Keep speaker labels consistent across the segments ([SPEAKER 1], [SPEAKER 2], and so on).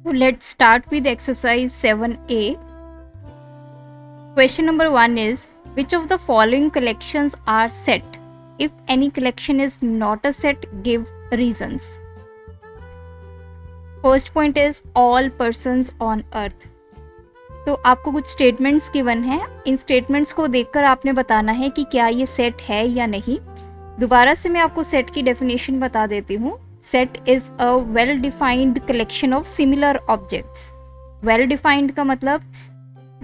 [SPEAKER 1] So let's start with exercise 7a. Question number 1 is, which of the following collections are set? If any collection is not a set, give reasons. First point is all persons on earth. तो आपको कुछ statements given है, इन statements को देखकर आपने बताना है कि क्या ये सेट है या नहीं। दोबारा से मैं आपको सेट की डेफिनेशन बता देती हूँ। Set is a well defined collection of similar objects. Well defined का मतलब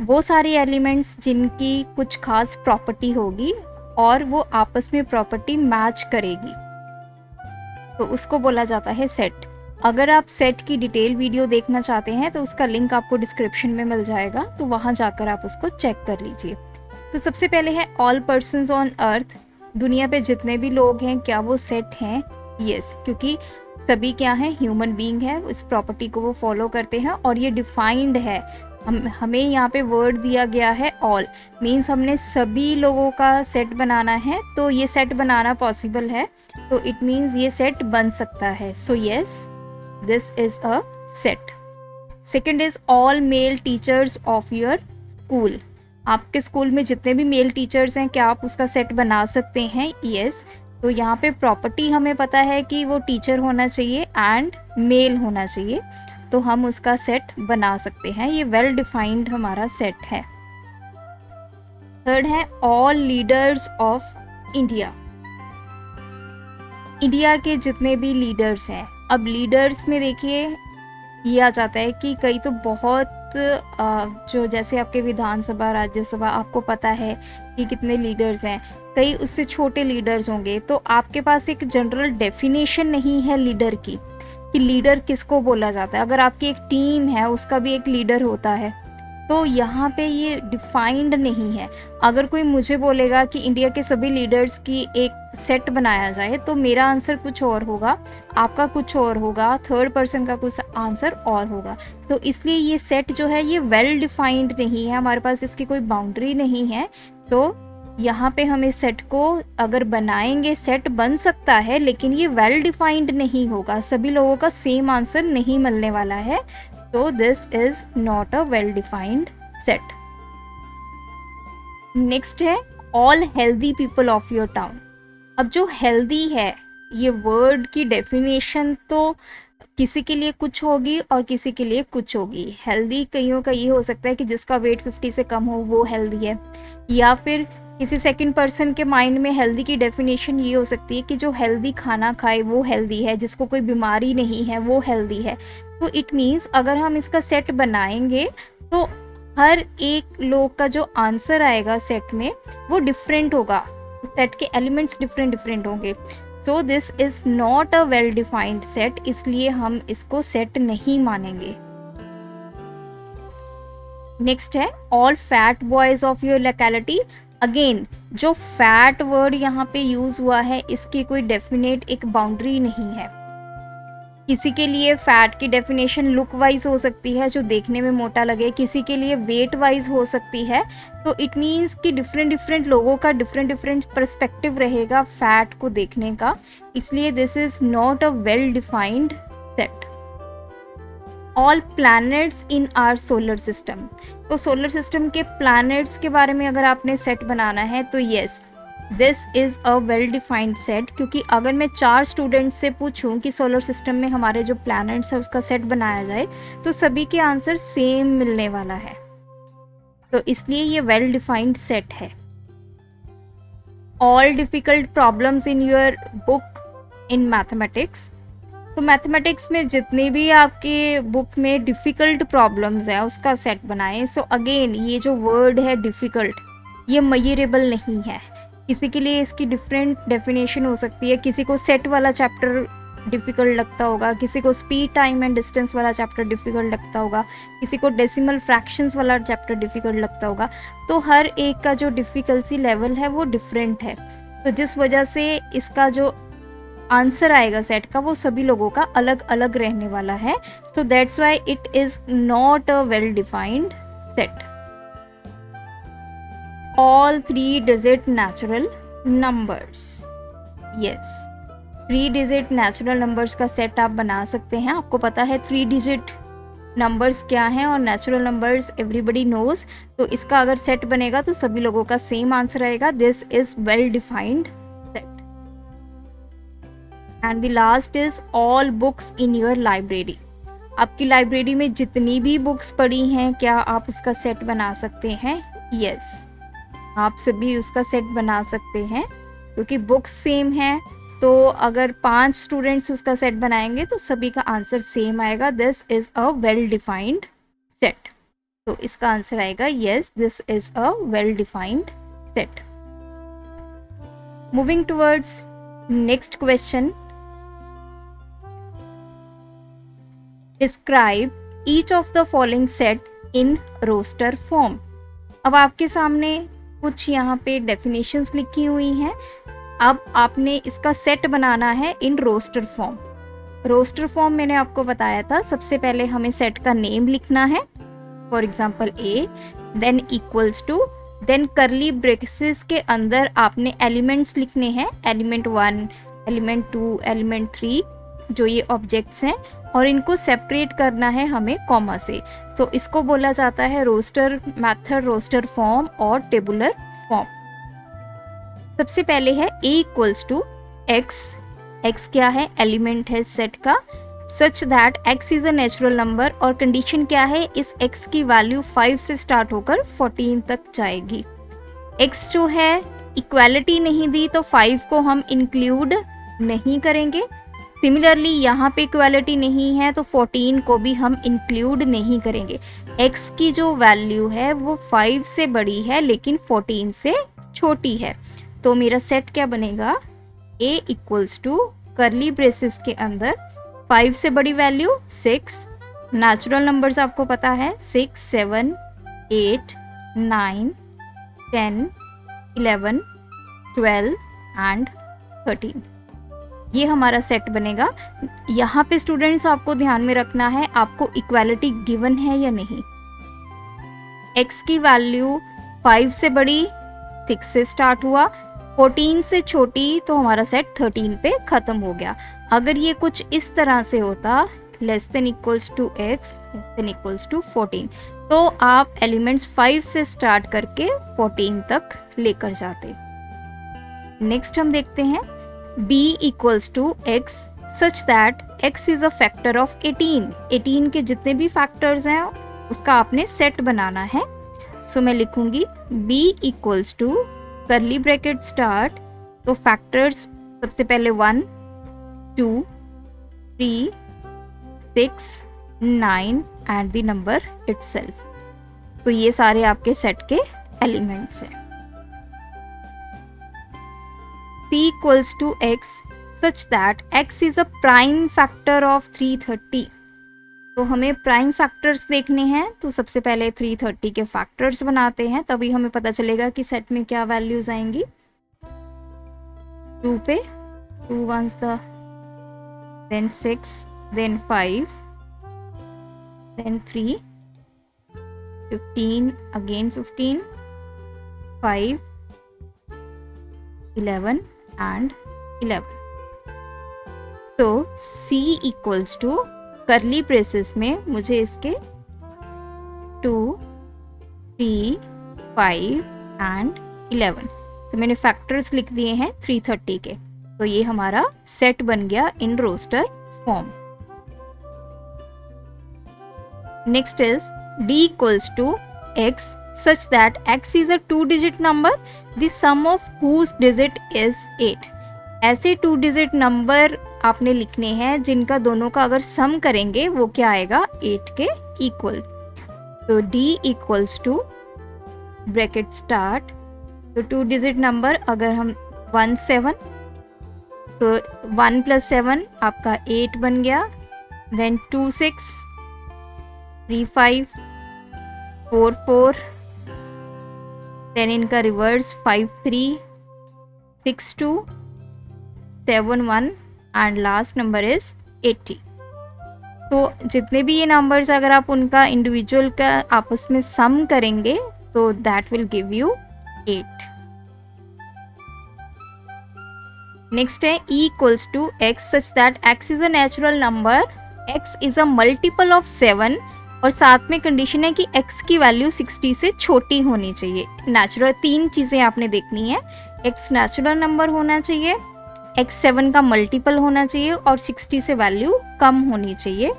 [SPEAKER 1] वो सारे एलिमेंट्स जिनकी कुछ खास प्रॉपर्टी होगी और वो आपस में प्रॉपर्टी मैच करेगी, तो उसको बोला जाता है सेट। अगर आप सेट की डिटेल वीडियो देखना चाहते हैं तो उसका लिंक आपको डिस्क्रिप्शन में मिल जाएगा, तो वहाँ जाकर आप उसको चेक कर लीजिए। तो सबसे पहले है ऑल पर्सन्स ऑन अर्थ। दुनिया पे जितने भी लोग हैं, क्या वो सेट हैं? यस, क्योंकि सभी क्या हैं? ह्यूमन बीइंग है, इस प्रॉपर्टी को वो फॉलो करते हैं और ये डिफाइंड है। हमें यहाँ पे वर्ड दिया गया है ऑल, मीन्स हमने सभी लोगों का सेट बनाना है, तो ये सेट बनाना पॉसिबल है, तो इट मीन्स ये सेट बन सकता है। So yes, this is a set. Second is all male teachers of your school. आपके स्कूल में जितने भी मेल टीचर्स हैं, क्या आप उसका सेट बना सकते हैं? यस। तो यहाँ पे प्रॉपर्टी हमें पता है कि वो टीचर होना चाहिए एंड मेल होना चाहिए, तो हम उसका सेट बना सकते हैं। ये वेल डिफाइंड हमारा सेट है। थर्ड है all leaders of India. India के जितने भी लीडर्स हैं, अब लीडर्स में देखिए ये आ जाता है कि कई तो बहुत जो जैसे आपके विधानसभा, राज्यसभा, आपको पता है कि कितने लीडर्स हैं, कई उससे छोटे लीडर्स होंगे, तो आपके पास एक जनरल डेफिनेशन नहीं है लीडर की कि लीडर किसको बोला जाता है। अगर आपकी एक टीम है, उसका भी एक लीडर होता है, तो यहाँ पे ये डिफाइंड नहीं है। अगर कोई मुझे बोलेगा कि इंडिया के सभी लीडर्स की एक सेट बनाया जाए, तो मेरा आंसर कुछ और होगा, आपका कुछ और होगा, थर्ड पर्सन का कुछ आंसर और होगा। तो इसलिए ये सेट जो है ये वेल डिफाइंड नहीं है, हमारे पास इसकी कोई बाउंड्री नहीं है। तो यहाँ पे हम इस सेट को अगर बनाएंगे, सेट बन सकता है, लेकिन ये वेल डिफाइंड नहीं होगा, सभी लोगों का सेम आंसर नहीं मिलने वाला है। तो this is not a well defined set. Next है all healthy people of your town. अब जो हेल्दी है, ये वर्ड की डेफिनेशन तो किसी के लिए कुछ होगी और किसी के लिए कुछ होगी। हेल्दी कईयों का ये हो सकता है कि जिसका वेट 50 से कम हो वो हेल्दी है, या फिर किसी सेकंड पर्सन के माइंड में हेल्दी की डेफिनेशन ये हो सकती है कि जो हेल्दी खाना खाए वो हेल्दी है, जिसको कोई बीमारी नहीं है वो हेल्दी है। तो इट मीन्स अगर हम इसका सेट बनाएंगे तो हर एक लोग का जो आंसर आएगा सेट में वो डिफरेंट होगा, सेट के एलिमेंट्स डिफरेंट डिफरेंट होंगे। So this is not a well defined set, इसलिए हम इसको सेट नहीं मानेंगे। नेक्स्ट है all fat boys of your locality. Again जो फैट वर्ड यहाँ पे यूज हुआ है, इसकी कोई डेफिनेट एक बाउंड्री नहीं है। किसी के लिए फैट की डेफिनेशन लुक वाइज हो सकती है, जो देखने में मोटा लगे, किसी के लिए वेट वाइज हो सकती है। तो इट मीन्स कि डिफरेंट डिफरेंट लोगों का डिफरेंट डिफरेंट पर्सपेक्टिव रहेगा फैट को देखने का, इसलिए this is not a well defined set. All planets in our solar system. तो सोलर सिस्टम के प्लैनेट्स के बारे में अगर आपने सेट बनाना है तो yes, this is a well defined set, क्योंकि अगर मैं 4 स्टूडेंट्स से पूछूं कि सोलर सिस्टम में हमारे जो प्लैनेट्स है उसका सेट बनाया जाए, तो सभी के आंसर सेम मिलने वाला है, तो इसलिए ये वेल डिफाइंड सेट है। All difficult problems in your book in mathematics. तो मैथमेटिक्स में जितने भी आपके बुक में डिफ़िकल्ट प्रॉब्लम्स हैं उसका सेट बनाएं। सो अगेन ये जो वर्ड है डिफ़िकल्ट, ये मेजरेबल नहीं है, किसी के लिए इसकी डिफरेंट डेफिनेशन हो सकती है। किसी को सेट वाला चैप्टर डिफ़िकल्ट लगता होगा, किसी को स्पीड, टाइम एंड डिस्टेंस वाला चैप्टर डिफ़िकल्ट लगता होगा, किसी को डेसिमल फ्रैक्शंस वाला चैप्टर डिफ़िकल्ट लगता होगा। तो हर एक का जो डिफ़िकल्टी लेवल है वो डिफरेंट है, तो जिस वजह से इसका जो आंसर आएगा सेट का वो सभी लोगों का अलग अलग रहने वाला है। So that's why it is not a well defined set. All 3 digit natural numbers. Yes, 3 digit natural numbers का सेट आप बना सकते हैं। आपको पता है 3 डिजिट नंबर्स क्या हैं और नेचुरल नंबर्स एवरीबडी नोज। तो इसका अगर सेट बनेगा तो सभी लोगों का सेम आंसर आएगा, this is well defined set. And the last is all books in your library. आपकी लाइब्रेरी में जितनी भी बुक्स पड़ी हैं, क्या आप उसका सेट बना सकते हैं? यस, आप सभी उसका सेट बना सकते हैं क्योंकि बुक्स सेम है। तो अगर 5 स्टूडेंट्स उसका सेट बनाएंगे तो सभी का आंसर सेम आएगा, this is a well defined set. तो इसका आंसर आएगा yes, this is a well defined set. Moving towards next question, describe each of the following set in roster form. अब आपके सामने कुछ यहाँ पे डेफिनेशंस लिखी हुई हैं। अब आपने इसका सेट बनाना है in roster form. Roster form मैंने आपको बताया था, सबसे पहले हमें सेट का नेम लिखना है, for example A, then equals to, then curly braces के अंदर आपने एलिमेंट्स लिखने हैं, एलिमेंट 1, एलिमेंट 2, एलिमेंट 3, जो ये ऑब्जेक्ट्स हैं, और इनको सेपरेट करना है हमें कॉमा से। सो इसको बोला जाता है रोस्टर मेथड, रोस्टर फॉर्म और टेबुलर फॉर्म। सबसे पहले है a equals to x। x क्या है? एलिमेंट है सेट का, such that x is a natural number, और कंडीशन क्या है? इस x की वैल्यू 5 से स्टार्ट होकर 14 तक जाएगी। x जो है इक्वालिटी नहीं दी तो 5 को हम इंक्लूड नहीं करेंगे। सिमिलरली यहाँ पे इक्वालिटी नहीं है तो 14 को भी हम इंक्लूड नहीं करेंगे। x की जो वैल्यू है वो 5 से बड़ी है लेकिन 14 से छोटी है। तो मेरा सेट क्या बनेगा? a equals to curly braces के अंदर 5 से बड़ी वैल्यू 6, नेचुरल नंबर्स आपको पता है 6, 7, 8, 9, 10, 11, 12 एंड 13। ये हमारा सेट बनेगा। यहाँ पे स्टूडेंट्स आपको ध्यान में रखना है, आपको इक्वालिटी गिवन है या नहीं। x की वैल्यू 5 से बड़ी 6 से स्टार्ट हुआ, 14 से छोटी तो हमारा सेट 13 पे खत्म हो गया। अगर ये कुछ इस तरह से होता, less than equals to x, less than equals to 14, तो आप एलिमेंट्स 5 से स्टार्ट करके 14 तक लेकर जाते। नेक्स्ट हम देखते हैं b equals to x such that x is a factor of 18। 18 के जितने भी फैक्टर्स हैं उसका आपने सेट बनाना है। सो मैं लिखूंगी b equals to curly bracket start, तो फैक्टर्स सबसे पहले 1, 2, 3, 6, 9 एंड द नंबर इटसेल्फ। तो ये सारे आपके सेट के एलिमेंट्स हैं। c equals to x such that x is a prime factor of 330। तो हमें प्राइम फैक्टर्स देखने हैं, तो सबसे पहले 330 के फैक्टर्स बनाते हैं, तभी हमें पता चलेगा कि सेट में क्या वैल्यूज आएंगी। 2 पे 2 ones the, then 6, then 5, then 3, 15, again 15, 5, 11 and 11। तो c equals to करली ब्रेसेस में मुझे इसके 2, 3, 5 एंड 11, तो मैंने फैक्टर्स लिख दिए हैं 330 के। तो ये हमारा सेट बन गया in roster form. Next is d equals to x such that x is a 2-digit number, the sum of whose digit is 8। ऐसे 2 डिजिट नंबर आपने लिखने हैं जिनका दोनों का अगर सम करेंगे वो क्या आएगा? 8 के इक्वल। तो d equals to bracket start, तो 2 डिजिट नंबर अगर हम 1, 7, तो 1 + 7 आपका 8 बन गया, देन 2, 6, 3, 5, 4, 4, देन इनका reverse 5, 3, 6, 2, 7, 1 and last number is 80। तो जितने भी ये नंबर्स अगर आप उनका इंडिविजुअल का आपस में सम करेंगे तो that will give you 8। Next है e equals to x such that x is a natural number, x is a multiple of 7 और साथ में कंडीशन है कि x की वैल्यू 60 से छोटी होनी चाहिए। नेचुरल 3 चीज़ें आपने देखनी है, x नेचुरल नंबर होना चाहिए, x 7 का मल्टीपल होना चाहिए और 60 से वैल्यू कम होनी चाहिए।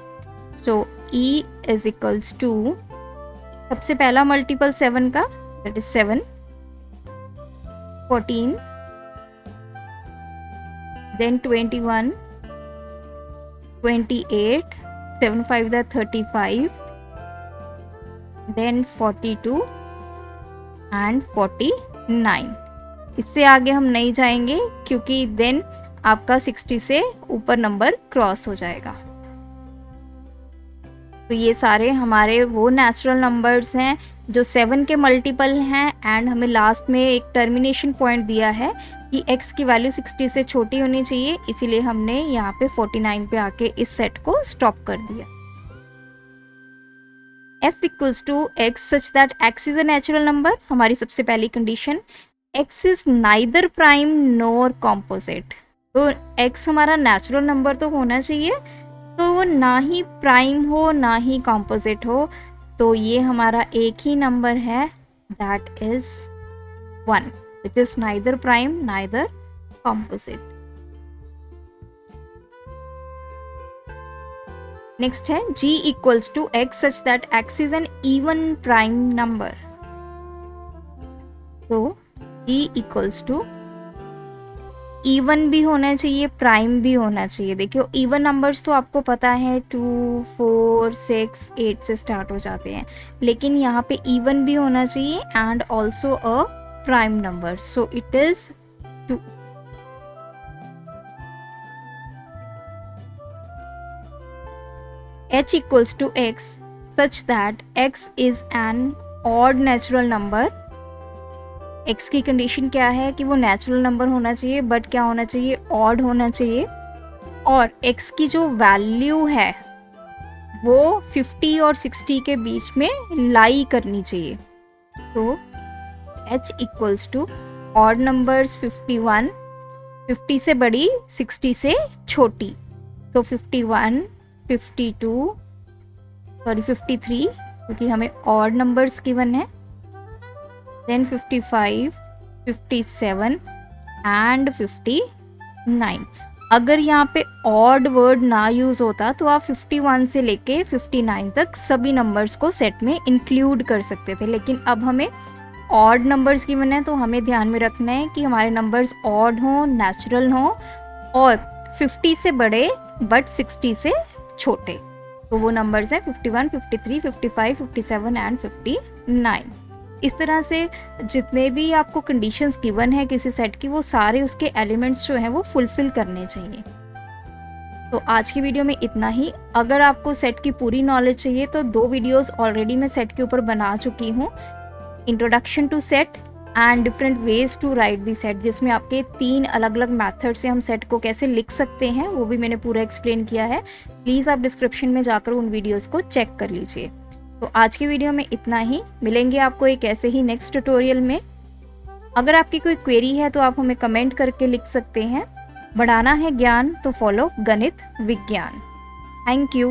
[SPEAKER 1] So e is equals to, सबसे पहला मल्टीपल 7 का, that is 7, 14, then 21, 28, 7 5 the 35, then 42 and 49। इससे आगे हम नहीं जाएंगे क्योंकि देन आपका 60 से ऊपर नंबर क्रॉस हो जाएगा। तो ये सारे हमारे वो नेचुरल नंबर्स हैं जो 7 के मल्टीपल हैं एंड हमें लास्ट में एक टर्मिनेशन पॉइंट दिया है कि x की वैल्यू 60 से छोटी होनी चाहिए, इसीलिए हमने यहाँ पे 49 पे आके इस सेट को स्टॉप कर दिया। f equals to x such that x is a natural number, हमारी सबसे पहली कंडीशन। x is neither prime nor composite, तो x हमारा नेचुरल नंबर तो होना चाहिए, तो वो ना ही प्राइम हो ना ही कॉम्पोजिट हो, तो ये हमारा एक ही नंबर है, that is 1, which is neither prime neither composite. Next है g equals to x such that x is an even prime number. तो g इक्वल्स टू इवन भी होना चाहिए, प्राइम भी होना चाहिए। देखिए इवन नंबर्स तो आपको पता है 2, 4, 6, 8 से स्टार्ट हो जाते हैं, लेकिन यहाँ पे इवन भी होना चाहिए and also a prime number, so it is 2। h equals to x such that x is an odd natural number. x की कंडीशन क्या है कि वो नेचुरल नंबर होना चाहिए, बट क्या होना चाहिए, ऑड होना चाहिए, और x की जो वैल्यू है वो 50 और 60 के बीच में लाई करनी चाहिए। तो h equals to odd numbers 51, 50 से बड़ी 60 से छोटी, तो 51, 52, सॉरी 53 क्योंकि हमें ऑड नंबर्स गिवन है, then 55, 57 and 59। अगर यहाँ पे ऑड वर्ड ना यूज़ होता तो आप 51 से लेके 59 तक सभी नंबर्स को सेट में इंक्लूड कर सकते थे, लेकिन अब हमें ऑड नंबर्स गिवन है, तो हमें ध्यान में रखना है कि हमारे नंबर्स ऑड हों, नेचुरल हों और 50 से बड़े बट 60 से छोटे। तो वो नंबर्स हैं 51, 53, 55, 57 एंड 59। इस तरह से जितने भी आपको कंडीशंस गिवन है किसी सेट की, वो सारे उसके एलिमेंट्स जो हैं वो फुलफिल करने चाहिए। तो आज की वीडियो में इतना ही। अगर आपको सेट की पूरी नॉलेज चाहिए तो 2 वीडियोस ऑलरेडी मैं सेट के ऊपर बना चुकी हूँ, introduction to set and different ways to write the set, जिसमें आपके 3 अलग अलग मेथड से हम सेट को कैसे लिख सकते हैं वो भी मैंने पूरा एक्सप्लेन किया है। प्लीज़ आप डिस्क्रिप्शन में जाकर उन वीडियोस को चेक कर लीजिए। तो आज की वीडियो में इतना ही, मिलेंगे आपको एक ऐसे ही नेक्स्ट ट्यूटोरियल में। अगर आपकी कोई क्वेरी है तो आप हमें कमेंट करके लिख सकते हैं। बढ़ाना है ज्ञान तो फॉलो गणित विज्ञान। Thank you.